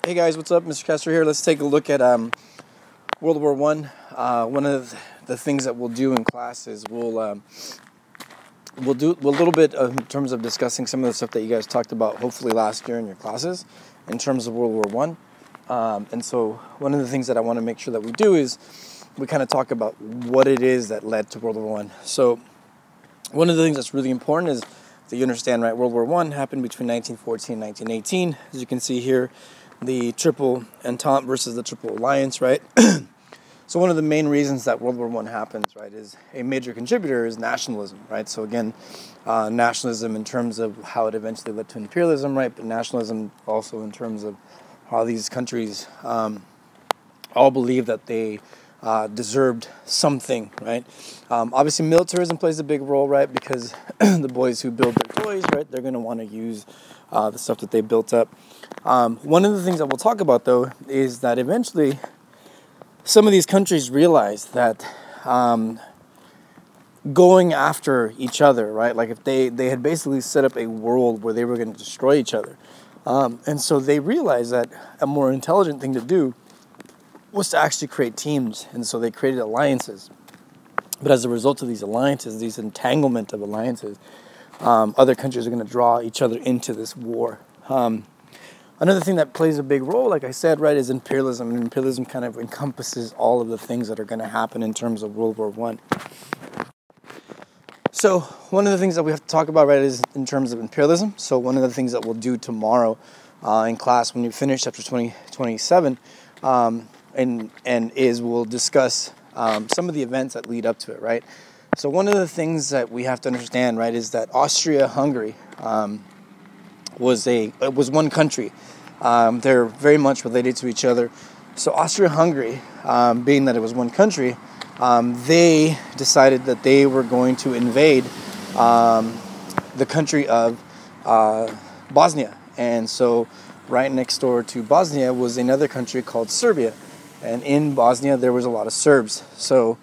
Hey guys, what's up? Mr. Castro here. Let's take a look at World War One. One of the things that we'll do in class is we'll do a little bit in terms of discussing some of the stuff that you guys talked about hopefully last year in your classes in terms of World War One. And so one of the things that I want to make sure that we do is we kind of talk about what it is that led to World War One. So one of the things that's really important is that you understand, right? World War One happened between 1914 and 1918. As you can see here, the Triple Entente versus the Triple Alliance, right? So one of the main reasons that World War One happens, right, is a major contributor is nationalism, right? So again, nationalism in terms of how it eventually led to imperialism, right? But nationalism also in terms of how these countries all believe that they deserved something, right? Obviously, militarism plays a big role, right? Because the boys who build their toys, right, they're going to want to use the stuff that they built up. One of the things that we'll talk about, though, is that eventually some of these countries realized that going after each other, right, like if they had basically set up a world where they were going to destroy each other. And so they realized that a more intelligent thing to do was to actually create teams. And so they created alliances. But as a result of these alliances, these entanglement of alliances, other countries are going to draw each other into this war. Another thing that plays a big role, like I said, right, is imperialism. And imperialism kind of encompasses all of the things that are going to happen in terms of World War One. So one of the things that we have to talk about, right, is in terms of imperialism. So one of the things that we'll do tomorrow in class when we finish chapter 27 is we'll discuss some of the events that lead up to it, right? So one of the things that we have to understand, right, is that Austria-Hungary was one country. They're very much related to each other. So Austria-Hungary, being that it was one country, they decided that they were going to invade the country of Bosnia. And so right next door to Bosnia was another country called Serbia. And in Bosnia, there was a lot of Serbs. So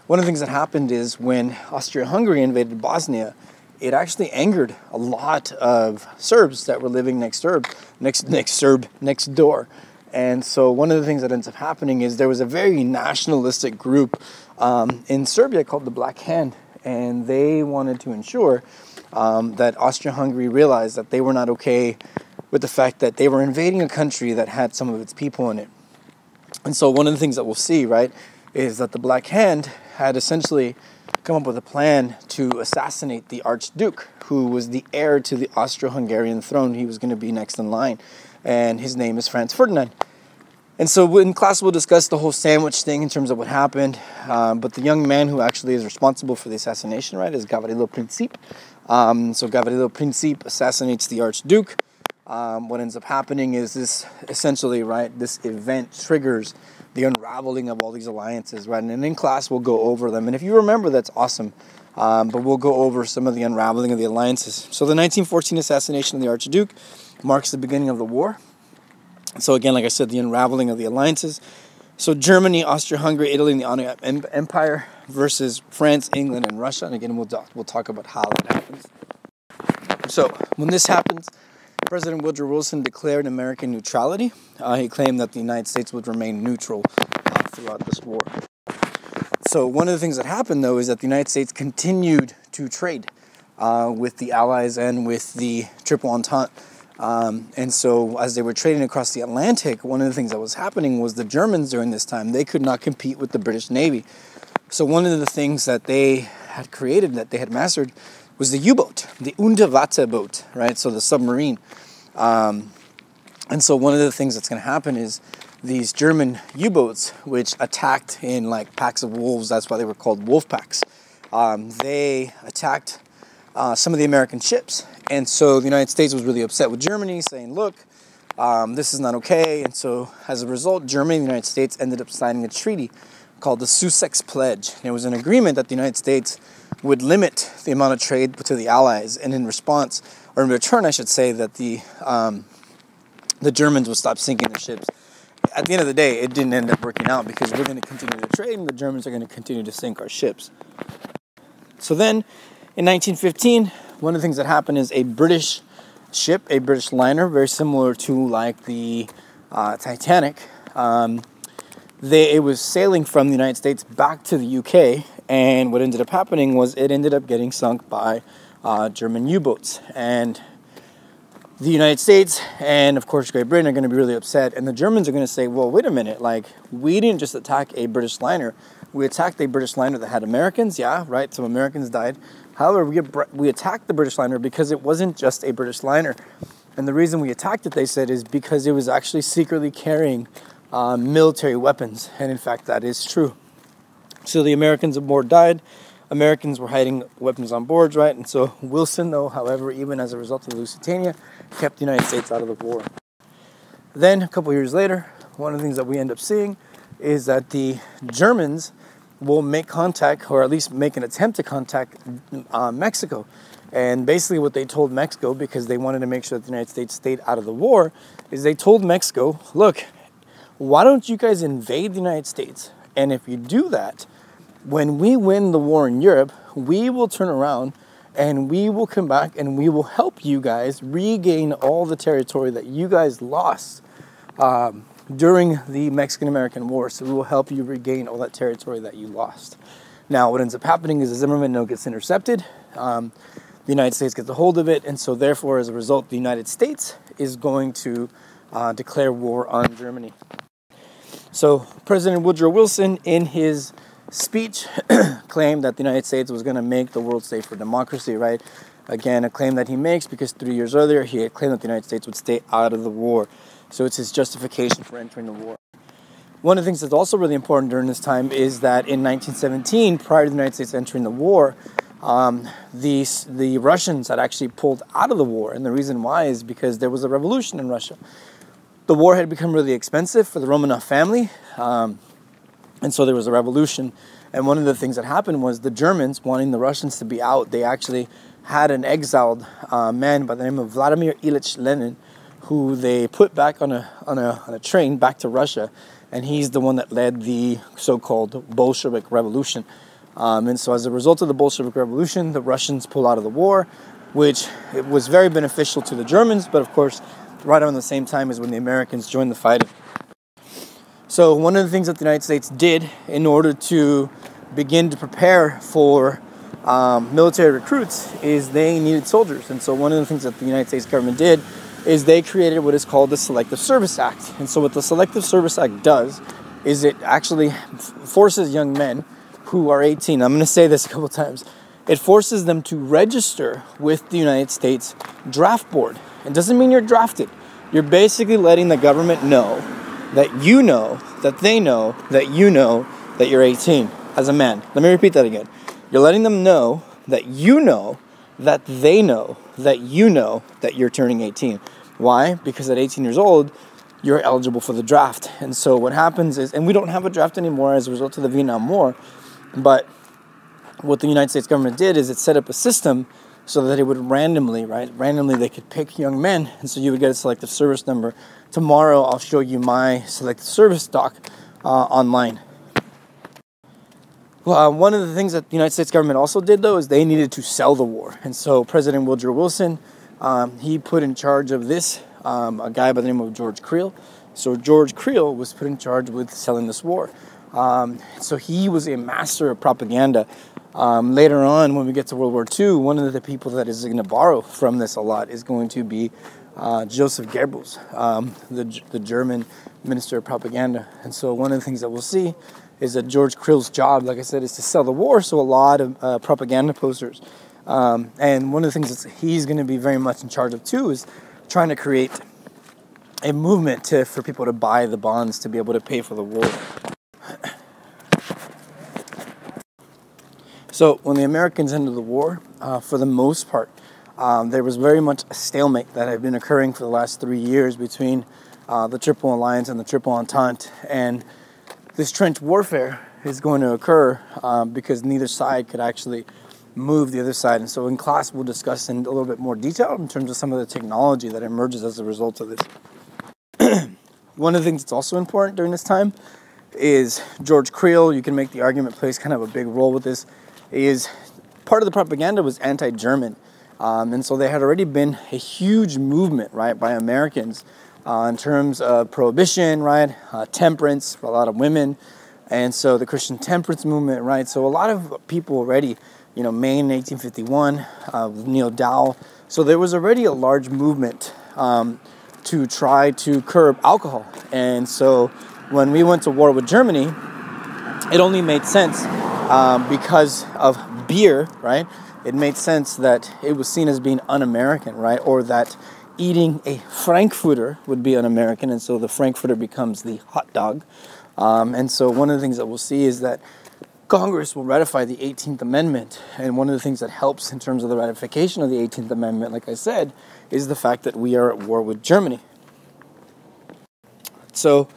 one of the things that happened is when Austria-Hungary invaded Bosnia, it actually angered a lot of Serbs that were living next door. And so one of the things that ends up happening is there was a very nationalistic group in Serbia called the Black Hand. And they wanted to ensure that Austria-Hungary realized that they were not okay with the fact that they were invading a country that had some of its people in it. And so one of the things that we'll see, right, is that the Black Hand had essentially come up with a plan to assassinate the Archduke, who was the heir to the Austro-Hungarian throne. He was going to be next in line, and his name is Franz Ferdinand. And so in class we'll discuss the whole sandwich thing in terms of what happened, but the young man who actually is responsible for the assassination, right, is Gavrilo Princip. So Gavrilo Princip assassinates the Archduke. What ends up happening is this essentially, right, this event triggers the unraveling of all these alliances, right? And in class, we'll go over them. And if you remember, that's awesome. But we'll go over some of the unraveling of the alliances. So the 1914 assassination of the Archduke marks the beginning of the war. So again, like I said, the unraveling of the alliances. So Germany, Austria-Hungary, Italy, and the Ottoman Empire versus France, England, and Russia. And again, we'll talk about how that happens. So when this happens, President Woodrow Wilson declared American neutrality. He claimed that the United States would remain neutral throughout this war. So one of the things that happened, though, is that the United States continued to trade with the Allies and with the Triple Entente. And so as they were trading across the Atlantic, one of the things that was happening was the Germans during this time, they could not compete with the British Navy. So one of the things that they had created, that they had mastered, was the U-boat, the Unterwasser boat, right? So the submarine. And so one of the things that's going to happen is these German U-boats, which attacked in like packs of wolves, that's why they were called wolf packs, they attacked some of the American ships. And so the United States was really upset with Germany, saying, look, this is not okay. And so as a result, Germany and the United States ended up signing a treaty called the Sussex Pledge. And it was an agreement that the United States would limit the amount of trade to the Allies, and in response, or in return, I should say, that the Germans would stop sinking their ships. At the end of the day, it didn't end up working out because we're going to continue to trade, and the Germans are going to continue to sink our ships. So then, in 1915, one of the things that happened is a British ship, a British liner, very similar to like the Titanic, it was sailing from the United States back to the UK, and what ended up happening was it ended up getting sunk by German U-boats. And the United States and, of course, Great Britain are going to be really upset, and the Germans are going to say, well, wait a minute, like, we didn't just attack a British liner. We attacked a British liner that had Americans, yeah, right, some Americans died. However, we attacked the British liner because it wasn't just a British liner. And the reason we attacked it, they said, is because it was actually secretly carrying military weapons. And in fact, that is true. So the Americans aboard died. Americans were hiding weapons on board, right? And so Wilson, though, however, even as a result of the Lusitania, kept the United States out of the war. Then, a couple years later, one of the things that we end up seeing is that the Germans will make contact, or at least make an attempt to contact Mexico. And basically what they told Mexico, because they wanted to make sure that the United States stayed out of the war, is they told Mexico, look, why don't you guys invade the United States? And if you do that, when we win the war in Europe, we will turn around and we will come back and we will help you guys regain all the territory that you guys lost during the Mexican-American War. So we will help you regain all that territory that you lost. Now, what ends up happening is the Zimmerman note gets intercepted. The United States gets a hold of it, and so therefore, as a result, the United States is going to declare war on Germany. So President Woodrow Wilson, in his speech, claimed that the United States was going to make the world safe for democracy, right? Again, a claim that he makes because 3 years earlier, he had claimed that the United States would stay out of the war. So it's his justification for entering the war. One of the things that's also really important during this time is that in 1917, prior to the United States entering the war, the Russians had actually pulled out of the war. And the reason why is because there was a revolution in Russia. The war had become really expensive for the Romanov family. And so there was a revolution. And one of the things that happened was the Germans, wanting the Russians to be out, they actually had an exiled man by the name of Vladimir Ilyich Lenin, who they put back on a train back to Russia. And he's the one that led the so-called Bolshevik Revolution. And so as a result of the Bolshevik Revolution, the Russians pull out of the war, which it was very beneficial to the Germans, but of course, right around the same time is when the Americans joined the fight. So one of the things that the United States did in order to begin to prepare for military recruits is they needed soldiers. And so one of the things that the United States government did is they created what is called the Selective Service Act. And so what the Selective Service Act does is it actually forces young men who are 18, I'm going to say this a couple times, it forces them to register with the United States Draft Board. It doesn't mean you're drafted. You're basically letting the government know that you know, that they know, that you know that you're 18 as a man. Let me repeat that again. You're letting them know that you know, that they know, that you know that you're turning 18. Why? Because at 18 years old, you're eligible for the draft. And so what happens is, and we don't have a draft anymore as a result of the Vietnam War, but what the United States government did is it set up a system so that it would randomly they could pick young men, and so you would get a selective service number. Tomorrow I'll show you my selective service doc online. Well, one of the things that the United States government also did, though, is they needed to sell the war. And so President Woodrow Wilson, he put in charge of this a guy by the name of George Creel. So George Creel was put in charge with selling this war. So he was a master of propaganda. Later on, when we get to World War II, one of the people that is going to borrow from this a lot is going to be Joseph Goebbels, the German minister of propaganda. And so one of the things that we'll see is that George Creel's job, like I said, is to sell the war, so a lot of propaganda posters. And one of the things that he's going to be very much in charge of, too, is trying to create a movement for people to buy the bonds to be able to pay for the war. So when the Americans entered the war, for the most part, there was very much a stalemate that had been occurring for the last 3 years between the Triple Alliance and the Triple Entente. And this trench warfare is going to occur because neither side could actually move the other side. And so in class, we'll discuss in a little bit more detail in terms of some of the technology that emerges as a result of this. One of the things that's also important during this time is George Creel, you can make the argument, plays kind of a big role with this, is part of the propaganda was anti-German. And so there had already been a huge movement, right, by Americans in terms of prohibition, right? Temperance for a lot of women. And so the Christian temperance movement, right? So a lot of people already, Maine in 1851, Neil Dowell. So there was already a large movement to try to curb alcohol. And so when we went to war with Germany, it only made sense because of beer, right? It made sense that it was seen as being un-American, right? Or that eating a Frankfurter would be un-American, and so the Frankfurter becomes the hot dog. And so one of the things that we'll see is that Congress will ratify the 18th Amendment, and one of the things that helps in terms of the ratification of the 18th Amendment, like I said, is the fact that we are at war with Germany. So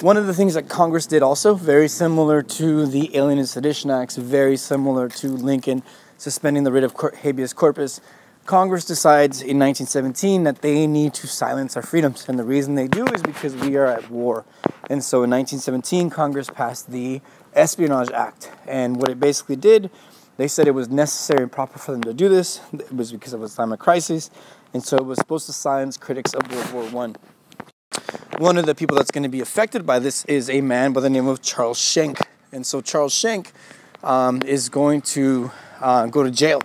one of the things that Congress did also, very similar to the Alien and Sedition Acts, very similar to Lincoln suspending the writ of habeas corpus, Congress decides in 1917 that they need to silence our freedoms. And the reason they do is because we are at war. And so in 1917, Congress passed the Espionage Act. And what it basically did, they said it was necessary and proper for them to do this. It was because it was a time of crisis. And so it was supposed to silence critics of World War I. One of the people that's going to be affected by this is a man by the name of Charles Schenck. And so Charles Schenck is going to go to jail.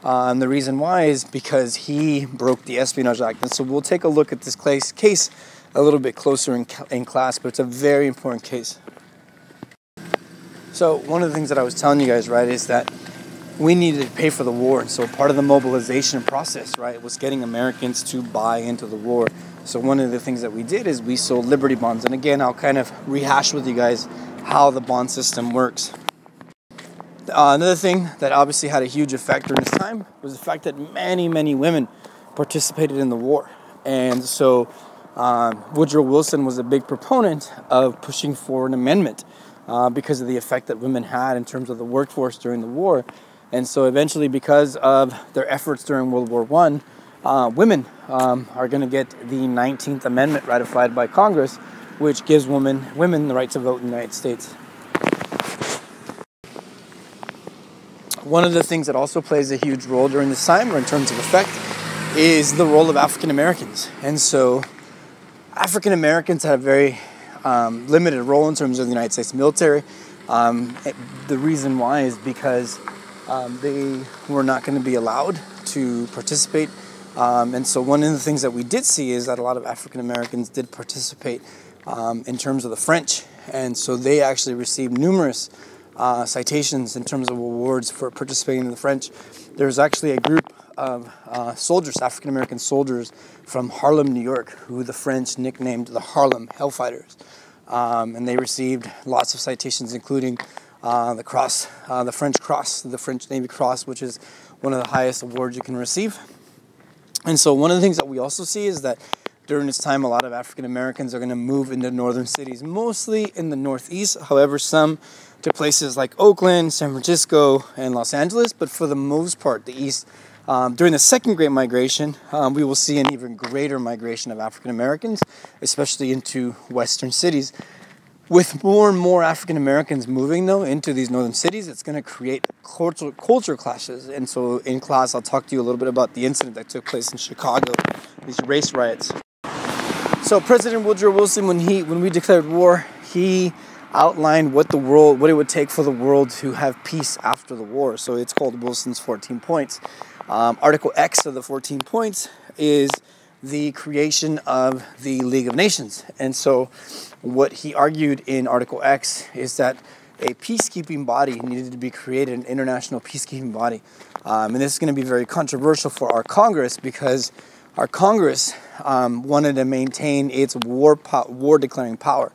And the reason why is because he broke the Espionage Act. And so we'll take a look at this case a little bit closer in class, but it's a very important case. So one of the things that I was telling you guys, right, is that we needed to pay for the war. And so part of the mobilization process, right, was getting Americans to buy into the war. So one of the things that we did is we sold Liberty bonds. And again, I'll kind of rehash with you guys how the bond system works. Another thing that obviously had a huge effect during this time was the fact that many, many women participated in the war. And so Woodrow Wilson was a big proponent of pushing for an amendment because of the effect that women had in terms of the workforce during the war. And so eventually, because of their efforts during World War I, women are going to get the 19th Amendment ratified by Congress, which gives women the right to vote in the United States. One of the things that also plays a huge role during this time, or in terms of effect, is the role of African Americans. And so African Americans had a very limited role in terms of the United States military. The reason why is because they were not going to be allowed to participate. And so one of the things that we did see is that a lot of African Americans did participate in terms of the French. And so they actually received numerous citations in terms of awards for participating in the French. There was actually a group of soldiers, African American soldiers from Harlem, New York, who the French nicknamed the Harlem Hellfighters. And they received lots of citations, including the cross, the French Cross, the French Navy Cross, which is one of the highest awards you can receive. And so one of the things that we also see is that during this time, a lot of African Americans are going to move into northern cities, mostly in the Northeast. However, some to places like Oakland, San Francisco, and Los Angeles. But for the most part, the East. During the Second Great Migration, we will see an even greater migration of African Americans, especially into western cities. With more and more African Americans moving, though, into these northern cities, it's going to create culture clashes. And so in class, I'll talk to you a little bit about the incident that took place in Chicago, these race riots. So President Woodrow Wilson, when we declared war, he outlined what it would take for the world to have peace after the war. So it's called Wilson's 14 points. Article X of the 14 points is the creation of the League of Nations. And so what he argued in Article X is that a peacekeeping body needed to be created, an international peacekeeping body. And this is going to be very controversial for our Congress, because our Congress wanted to maintain its war-declaring power.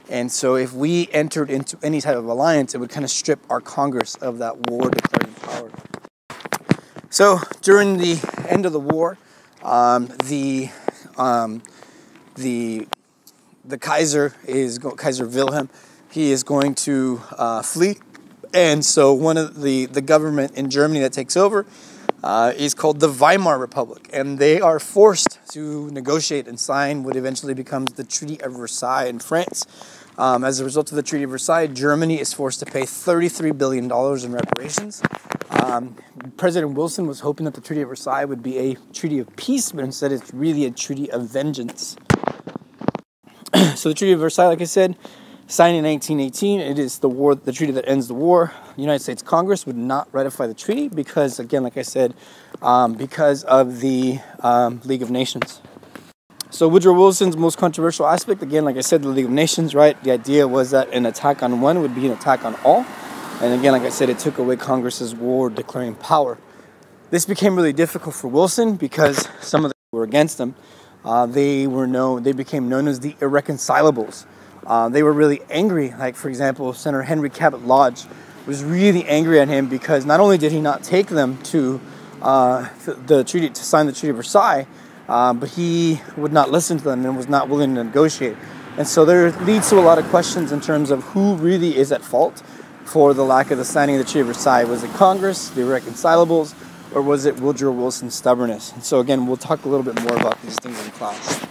And so if we entered into any type of alliance, it would kind of strip our Congress of that war-declaring power. So during the end of the war, the Kaiser Kaiser Wilhelm, he is going to flee. And so one of the government in Germany that takes over is called the Weimar Republic. And they are forced to negotiate and sign what eventually becomes the Treaty of Versailles in France. As a result of the Treaty of Versailles, Germany is forced to pay $33 billion in reparations. President Wilson was hoping that the Treaty of Versailles would be a treaty of peace, but instead it's really a treaty of vengeance. So the Treaty of Versailles, like I said, signed in 1918. It is the treaty that ends the war. The United States Congress would not ratify the treaty because, again, like I said, because of the League of Nations. So Woodrow Wilson's most controversial aspect, again, like I said, the League of Nations, right? The idea was that an attack on one would be an attack on all. And again, like I said, it took away Congress's war-declaring power. This became really difficult for Wilson because some of them were against him. They became known as the irreconcilables. They were really angry. Like, for example, Senator Henry Cabot Lodge was really angry at him because not only did he not take them to sign the Treaty of Versailles, but he would not listen to them and was not willing to negotiate. And so there leads to a lot of questions in terms of who really is at fault for the lack of the signing of the Treaty of Versailles. Was it Congress, the irreconcilables, or was it Woodrow Wilson's stubbornness? And so again, we'll talk a little bit more about these things in class.